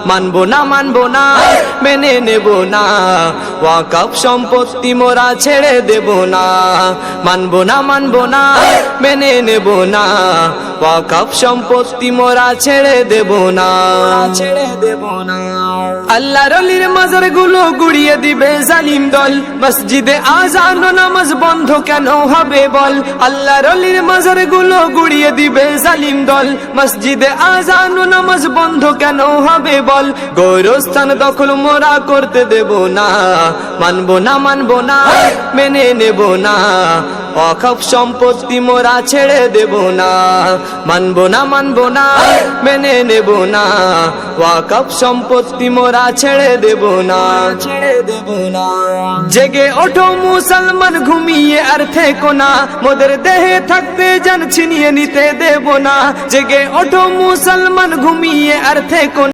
মানবো না মেনে নেব না, ওয়াকফ সম্পত্তি মোরা ছেড়ে দেব না। মানবো না মেনে নেব না, ওয়াকফ সম্পত্তি মোরা ছেড়ে দেব না। আল্লাহর ওলির মাজার গুলো গুড়িয়ে দিবে জালিম দল, মসজিদে আযান ও নামাজ বন্ধ কেন হবে বল। আল্লাহর ওলির মাজার গুলো গুড়িয়ে দিবে জালিম দল, মসজিদে আযান ও নামাজ বন্ধ কেন হবে বল। গোরস্থান দখল মোরা করতে দেব না, মানবো না মেনে নেব না, ওয়াকফ সম্পত্তি মোরা ছেড়ে দেব না। মানবো না মেনে নেব না, ওয়াকফ সম্পত্তি মোরা ছেড়ে দেব না। জেগে ওঠো মুসলমান, ঘুমিয়ে আর থেকো না, মোদের দেহে থাকতে জান ছিনিয়ে নিতে দেব না। জেগে ওঠো মুসলমান, ঘুমিয়ে আর থেকো না।